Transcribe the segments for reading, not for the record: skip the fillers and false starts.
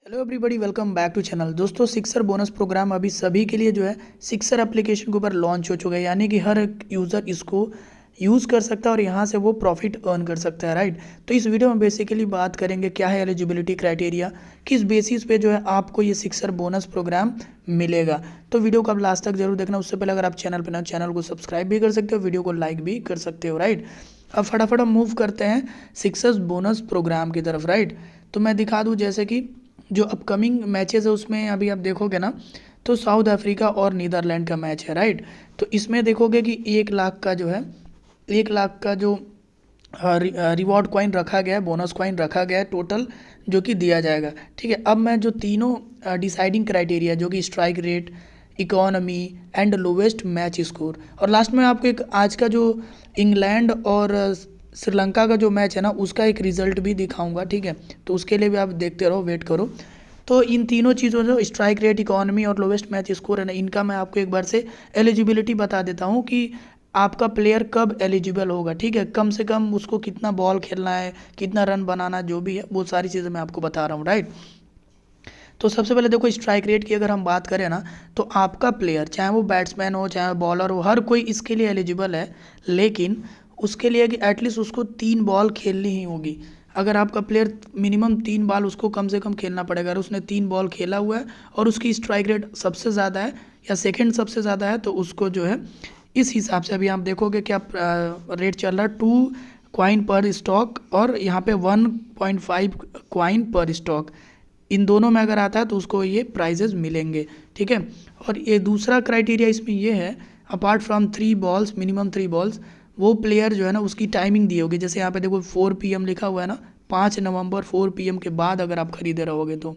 Hello everybody, welcome back to channel. दोस्तों, sixer bonus programme अभी सभी के लिए जो है सिक्सर एप्लीकेशन के ऊपर लॉन्च हो चुका है, यानी कि हर एक यूज़र इसको यूज़ कर सकता है और यहाँ से वो प्रॉफिट अर्न कर सकता है, राइट। तो इस वीडियो में बेसिकली बात करेंगे क्या है एलिजिबिलिटी क्राइटेरिया, किस बेसिस पे जो है आपको ये सिक्सर बोनस प्रोग्राम मिलेगा। तो वीडियो को आप लास्ट तक जरूर देखना। उससे पहले अगर आप चैनल पर ना, चैनल को सब्सक्राइब भी कर सकते हो, वीडियो को लाइक भी कर सकते हो, राइट। अब फटाफट हम मूव करते हैं सिक्सर बोनस प्रोग्राम की तरफ, राइट। तो मैं दिखा दूँ, जैसे कि जो अपकमिंग मैचेस है उसमें अभी आप देखोगे ना, तो साउथ अफ्रीका और नीदरलैंड का मैच है, राइट। तो इसमें देखोगे कि 1 लाख का जो है, 1 लाख का जो रिवॉर्ड कॉइन रखा गया है, बोनस कॉइन रखा गया है टोटल, जो कि दिया जाएगा। ठीक है, अब मैं जो तीनों डिसाइडिंग क्राइटेरिया जो कि strike rate, economy and lowest match score, और लास्ट में आपको एक आज का जो इंग्लैंड और श्रीलंका का जो मैच है ना, उसका एक रिजल्ट भी दिखाऊंगा, ठीक है। तो उसके लिए भी आप देखते रहो, वेट करो। तो इन तीनों चीज़ों जो स्ट्राइक रेट, इकोनॉमी और लोवेस्ट मैच स्कोर है ना, इनका मैं आपको एक बार से एलिजिबिलिटी बता देता हूँ कि आपका प्लेयर कब एलिजिबल होगा, ठीक है। कम से कम उसको कितना बॉल खेलना है, कितना रन बनाना, जो भी है वो सारी चीज़ें मैं आपको बता रहा हूँ, राइट। तो सबसे पहले देखो, स्ट्राइक रेट की अगर हम बात करें ना, तो आपका प्लेयर चाहे वो बैट्समैन हो चाहे बॉलर हो, हर कोई इसके लिए एलिजिबल है। लेकिन उसके लिए कि एटलीस्ट उसको 3 बॉल खेलनी ही होगी। अगर आपका प्लेयर मिनिमम 3 बॉल उसको कम से कम खेलना पड़ेगा। अगर उसने 3 बॉल खेला हुआ है और उसकी स्ट्राइक रेट सबसे ज़्यादा है या सेकेंड सबसे ज़्यादा है, तो उसको जो है इस हिसाब से अभी आप देखोगे कि आप रेट चल रहा है 2 कॉइन पर स्टॉक और यहाँ पे 1.5 कॉइन पर स्टॉक। इन दोनों में अगर आता है तो उसको ये प्राइजेज मिलेंगे, ठीक है। और ये दूसरा क्राइटेरिया इसमें ये है, apart from 3 balls, minimum 3 balls, वो प्लेयर जो है ना उसकी टाइमिंग दी होगी। जैसे यहाँ पे देखो 4 PM लिखा हुआ है ना, 5 नवंबर 4 PM के बाद अगर आप खरीदे रहोगे तो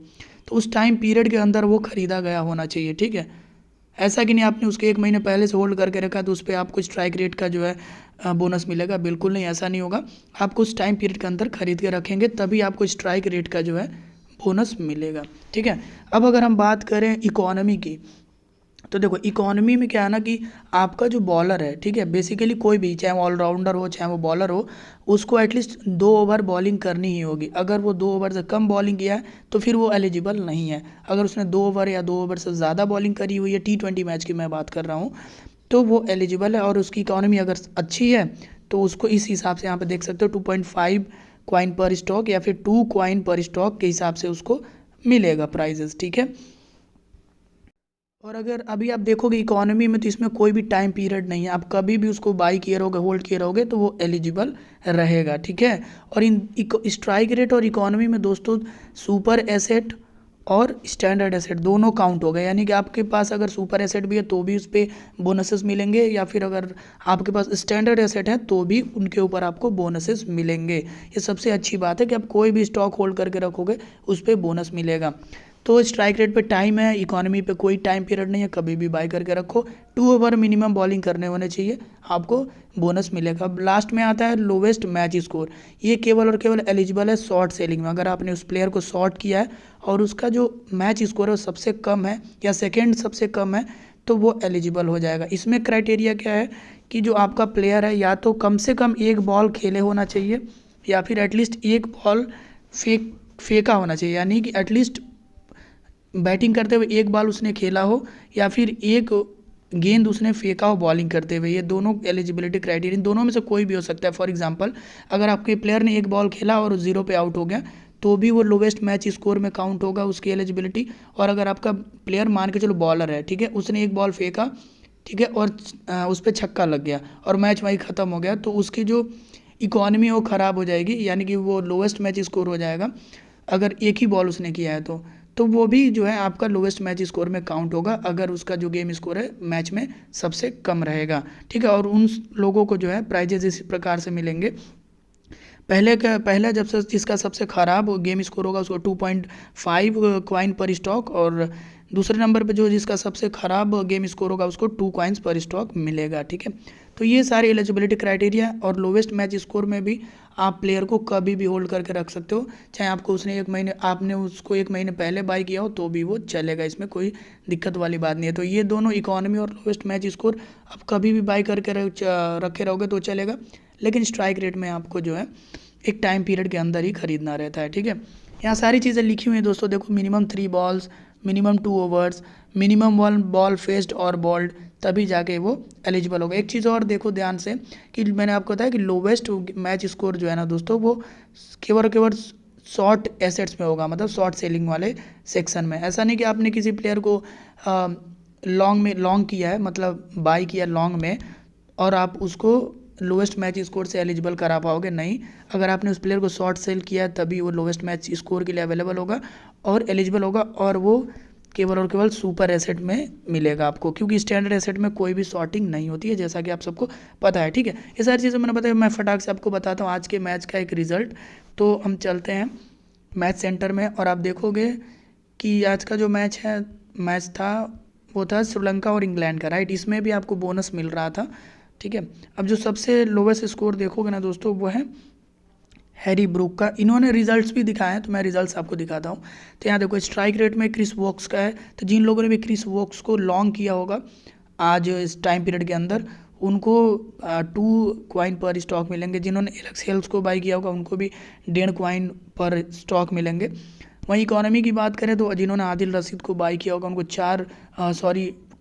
उस टाइम पीरियड के अंदर वो खरीदा गया होना चाहिए, ठीक है। ऐसा कि नहीं आपने उसके 1 महीने पहले से होल्ड करके रखा तो उस पर आपको स्ट्राइक रेट का जो है बोनस मिलेगा, बिल्कुल नहीं, ऐसा नहीं होगा। आपको उस टाइम पीरियड के अंदर खरीद के रखेंगे तभी आपको स्ट्राइक रेट का जो है बोनस मिलेगा, ठीक है। अब अगर हम बात करें इकोनॉमी की, तो देखो इकोनॉमी में क्या है ना कि आपका जो बॉलर है, ठीक है, बेसिकली कोई भी, चाहे वो ऑलराउंडर हो चाहे वो बॉलर हो, उसको एटलीस्ट 2 ओवर बॉलिंग करनी ही होगी। अगर वो 2 ओवर से कम बॉलिंग किया है तो फिर वो एलिजिबल नहीं है। अगर उसने 2 ओवर या 2 ओवर से ज़्यादा बॉलिंग करी हुई है, T20 मैच की मैं बात कर रहा हूँ, तो वो एलिजिबल है। और उसकी इकोनॉमी अगर अच्छी है तो उसको इस हिसाब से यहाँ पे देख सकते हो 2.5 कॉइन पर स्टॉक या फिर 2 कॉइन पर स्टॉक के हिसाब से उसको मिलेगा प्राइजेस, ठीक है। और अगर अभी आप देखोगे इकोनॉमी में, तो इसमें कोई भी टाइम पीरियड नहीं है। आप कभी भी उसको बाई किए रहोगे, होल्ड किए रहोगे, तो वो एलिजिबल रहेगा, ठीक है। और इन स्ट्राइक रेट और इकोनॉमी में दोस्तों सुपर एसेट और स्टैंडर्ड एसेट दोनों काउंट हो गए, यानी कि आपके पास अगर सुपर एसेट भी है तो भी उस पर बोनसेस मिलेंगे, या फिर अगर आपके पास स्टैंडर्ड एसेट है तो भी उनके ऊपर आपको बोनसेस मिलेंगे। ये सबसे अच्छी बात है कि आप कोई भी स्टॉक होल्ड करके रखोगे उस पर बोनस मिलेगा। तो स्ट्राइक रेट पे टाइम है, इकोनॉमी पे कोई टाइम पीरियड नहीं है, कभी भी बाय करके रखो। 2 ओवर मिनिमम बॉलिंग करने होने चाहिए, आपको बोनस मिलेगा। अब लास्ट में आता है लोवेस्ट मैच स्कोर। ये केवल और केवल एलिजिबल है शॉर्ट सेलिंग में। अगर आपने उस प्लेयर को शॉर्ट किया है और उसका जो मैच स्कोर है वो सबसे कम है या सेकेंड सबसे कम है, तो वो एलिजिबल हो जाएगा। इसमें क्राइटेरिया क्या है कि जो आपका प्लेयर है या तो कम से कम 1 बॉल खेले होना चाहिए, या फिर एटलीस्ट 1 बॉल फेंका होना चाहिए, यानी कि एटलीस्ट बैटिंग करते हुए 1 बॉल उसने खेला हो, या फिर एक गेंद उसने फेंका हो बॉलिंग करते हुए। ये दोनों एलिजिबिलिटी क्राइटेरिया, इन दोनों में से कोई भी हो सकता है। फॉर एग्जांपल, अगर आपके प्लेयर ने 1 बॉल खेला और 0 पे आउट हो गया, तो भी वो लोवेस्ट मैच स्कोर में काउंट होगा उसकी एलिजिबिलिटी। और अगर आपका प्लेयर, मान के चलो बॉलर है, ठीक है, उसने 1 बॉल फेंका, ठीक है, और उस पर छक्का लग गया और मैच वहीं ख़त्म हो गया, तो उसकी जो इकोनॉमी है वो ख़राब हो जाएगी, यानी कि वो लोवेस्ट मैच स्कोर हो जाएगा। अगर एक ही बॉल उसने किया है तो वो भी जो है आपका लोवेस्ट मैच स्कोर में काउंट होगा, अगर उसका जो गेम स्कोर है मैच में सबसे कम रहेगा, ठीक है। और उन लोगों को जो है प्राइजेज इसी प्रकार से मिलेंगे। पहले जब से जिसका सबसे ख़राब गेम स्कोर होगा उसको 2.5 कॉइन पर स्टॉक, और दूसरे नंबर पे जो जिसका सबसे ख़राब गेम स्कोर होगा उसको 2 कॉइन्स पर स्टॉक मिलेगा, ठीक है। तो ये सारे एलिजिबिलिटी क्राइटेरिया। और लोवेस्ट मैच स्कोर में भी आप प्लेयर को कभी भी होल्ड करके रख सकते हो, चाहे आपको आपने उसको 1 महीने पहले बाई किया हो तो भी वो चलेगा, इसमें कोई दिक्कत वाली बात नहीं है। तो ये दोनों इकोनॉमी और लोवेस्ट मैच स्कोर आप कभी भी बाई करके रखे रहोगे तो चलेगा, लेकिन स्ट्राइक रेट में आपको जो है एक टाइम पीरियड के अंदर ही खरीदना रहता है, ठीक है। यहाँ सारी चीज़ें लिखी हुई हैं दोस्तों, देखो minimum 3 balls, minimum 2 overs, minimum 1 ball faced और बॉल्ड, तभी जाके वो एलिजिबल होगा। एक चीज़ और देखो ध्यान से कि मैंने आपको बताया कि लोवेस्ट मैच स्कोर जो है ना दोस्तों, वो केवल और केवल शॉर्ट एसेट्स में होगा, मतलब शॉर्ट सेलिंग वाले सेक्शन में। ऐसा नहीं कि आपने किसी प्लेयर को लॉन्ग किया है, मतलब बाई किया लॉन्ग में, और आप उसको लोएस्ट मैच स्कोर से एलिजिबल करा पाओगे, नहीं। अगर आपने उस प्लेयर को शॉर्ट सेल किया तभी वो लोएस्ट मैच स्कोर के लिए अवेलेबल होगा और एलिजिबल होगा, और वो केवल और केवल सुपर एसेट में मिलेगा आपको, क्योंकि स्टैंडर्ड एसेट में कोई भी शॉर्टिंग नहीं होती है, जैसा कि आप सबको पता है, ठीक है। ये सारी चीज़ें मैंने बताया, मैं फटाक से आपको बताता हूँ आज के मैच का एक रिजल्ट। तो हम चलते हैं मैच सेंटर में, और आप देखोगे कि आज का जो मैच था वो था श्रीलंका और इंग्लैंड का, राइट। इसमें भी आपको बोनस मिल रहा था, ठीक है। अब जो सबसे लोवेस्ट स्कोर देखोगे ना दोस्तों, वो है हैरी ब्रूक का। इन्होंने रिजल्ट्स भी दिखाए हैं, तो मैं रिजल्ट्स आपको दिखाता हूँ। तो यहाँ देखो स्ट्राइक रेट में क्रिस वोक्स का है, तो जिन लोगों ने भी क्रिस वोक्स को लॉन्ग किया होगा आज इस टाइम पीरियड के अंदर, उनको 2 कॉइन पर स्टॉक मिलेंगे। जिन्होंने एलेक्स हेल्स को बाई किया होगा उनको भी 1.5 कॉइन पर स्टॉक मिलेंगे। वहीं इकोनॉमी की बात करें तो जिन्होंने आदिल रशीद को बाई किया होगा उनको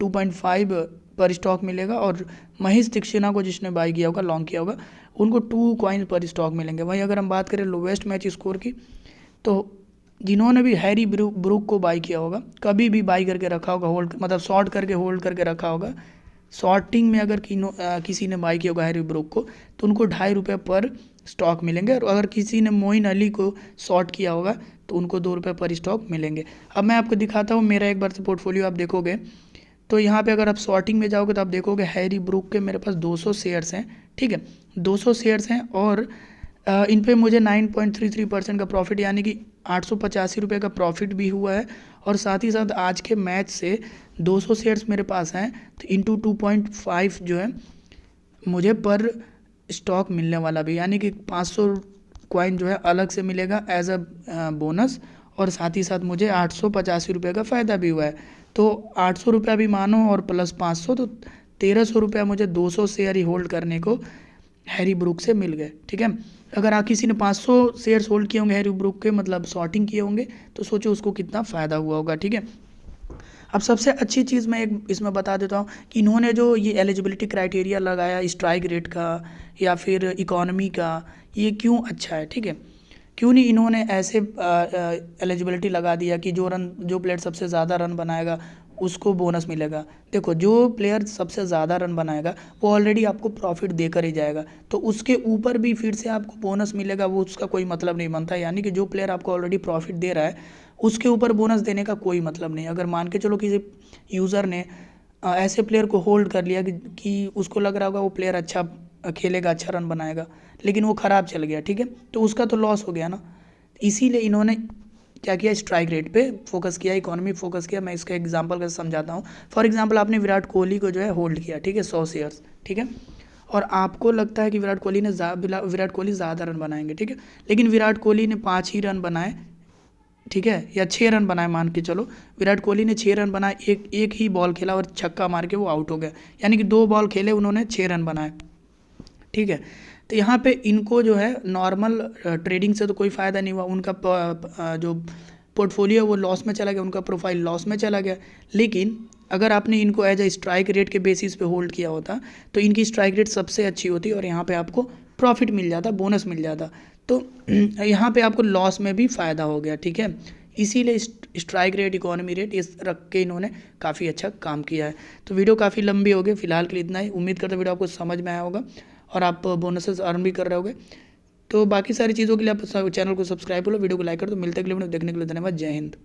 2.5 पर स्टॉक मिलेगा, और महेश तीक्षणा को जिसने बाई किया होगा, लॉन्ग किया होगा, उनको 2 कॉइन पर स्टॉक मिलेंगे। वहीं अगर हम बात करें लोवेस्ट मैच स्कोर की, तो जिन्होंने भी हैरी ब्रूक को बाई किया होगा, कभी भी बाई करके रखा होगा, होल्ड मतलब शॉर्ट करके होल्ड करके रखा होगा, शॉर्टिंग में अगर किसी ने बाई किया होगा हैरी ब्रूक को, तो उनको 2.5 रुपये पर स्टॉक मिलेंगे। और अगर किसी ने मोइन अली को शॉर्ट किया होगा तो उनको 2 रुपये पर स्टॉक मिलेंगे। अब मैं आपको दिखाता हूँ मेरा एक बार से पोर्टफोलियो, आप देखोगे तो यहाँ पे अगर आप शॉर्टिंग में जाओगे तो आप देखोगे हैरी ब्रूक के मेरे पास 200 शेयर्स हैं, ठीक है, 200 शेयर्स हैं, और इन पे मुझे 9.33% का प्रॉफिट, यानी कि 885 रुपये का प्रॉफिट भी हुआ है। और साथ ही साथ आज के मैच से 200 शेयर्स मेरे पास हैं, तो इंटू 2.5 जो है मुझे पर स्टॉक मिलने वाला भी, यानी कि 500 कॉइन जो है अलग से मिलेगा एज अ बोनस, और साथ ही साथ मुझे 885 रुपये का फ़ायदा भी हुआ है। तो 800 रुपया भी मानो और प्लस 500, तो 1300 रुपया मुझे 200 शेयर ही होल्ड करने को हैरी ब्रूक से मिल गए, ठीक है। अगर आप किसी ने 500 शेयर्स होल्ड किए होंगे हैरी ब्रूक के, मतलब शॉर्टिंग किए होंगे, तो सोचो उसको कितना फ़ायदा हुआ होगा, ठीक है। अब सबसे अच्छी चीज़ मैं एक इसमें बता देता हूँ कि इन्होंने जो ये एलिजिबिलिटी क्राइटेरिया लगाया स्ट्राइक रेट का या फिर इकोनॉमी का, ये क्यों अच्छा है, ठीक है। क्यों नहीं इन्होंने ऐसे एलिजिबिलिटी लगा दिया कि जो प्लेयर सबसे ज़्यादा रन बनाएगा उसको बोनस मिलेगा। देखो जो प्लेयर सबसे ज़्यादा रन बनाएगा वो ऑलरेडी आपको प्रॉफिट देकर ही जाएगा, तो उसके ऊपर भी फिर से आपको बोनस मिलेगा, वो उसका कोई मतलब नहीं बनता। यानी कि जो प्लेयर आपको ऑलरेडी प्रॉफिट दे रहा है उसके ऊपर बोनस देने का कोई मतलब नहीं। अगर मान के चलो किसी यूज़र ने ऐसे प्लेयर को होल्ड कर लिया कि उसको लग रहा होगा वो प्लेयर अच्छा खेलेगा, अच्छा रन बनाएगा, लेकिन वो ख़राब चल गया, ठीक है, तो उसका तो लॉस हो गया ना। इसीलिए इन्होंने क्या किया, स्ट्राइक रेट पे फोकस किया, इकोनॉमी फोकस किया। मैं इसका एग्जांपल कैसे समझाता हूँ। फॉर एग्जांपल आपने विराट कोहली को जो है होल्ड किया, ठीक है, 100 शेयर्स, ठीक है, और आपको लगता है कि विराट कोहली ज़्यादा रन बनाएंगे, ठीक है, लेकिन विराट कोहली ने 5 ही रन बनाए, ठीक है, या 6 रन बनाए, मान के चलो विराट कोहली ने 6 रन बनाए, एक ही बॉल खेला और छक्का मार के वो आउट हो गया, यानी कि 2 बॉल खेले उन्होंने 6 रन बनाए, ठीक है। तो यहाँ पे इनको जो है नॉर्मल ट्रेडिंग से तो कोई फ़ायदा नहीं हुआ, उनका जो पोर्टफोलियो वो लॉस में चला गया, उनका प्रोफाइल लॉस में चला गया। लेकिन अगर आपने इनको एज ए स्ट्राइक रेट के बेसिस पे होल्ड किया होता तो इनकी स्ट्राइक रेट सबसे अच्छी होती और यहाँ पे आपको प्रॉफिट मिल जाता, बोनस मिल जाता। तो यहाँ पे आपको लॉस में भी फ़ायदा हो गया, ठीक है। इसीलिए स्ट्राइक रेट, इकोनॉमी रेट इस रख के इन्होंने काफ़ी अच्छा काम किया है। तो वीडियो काफ़ी लंबी हो गई, फिलहाल के लिए इतना ही। उम्मीद करता हूँ वीडियो आपको समझ में आया होगा और आप बोनसेस अर्न भी कर रहे होगे। तो बाकी सारी चीज़ों के लिए आप चैनल को सब्सक्राइब करो, वीडियो को लाइक कर दो। मिलते अगले वीडियो देखने के लिए धन्यवाद। जय हिंद।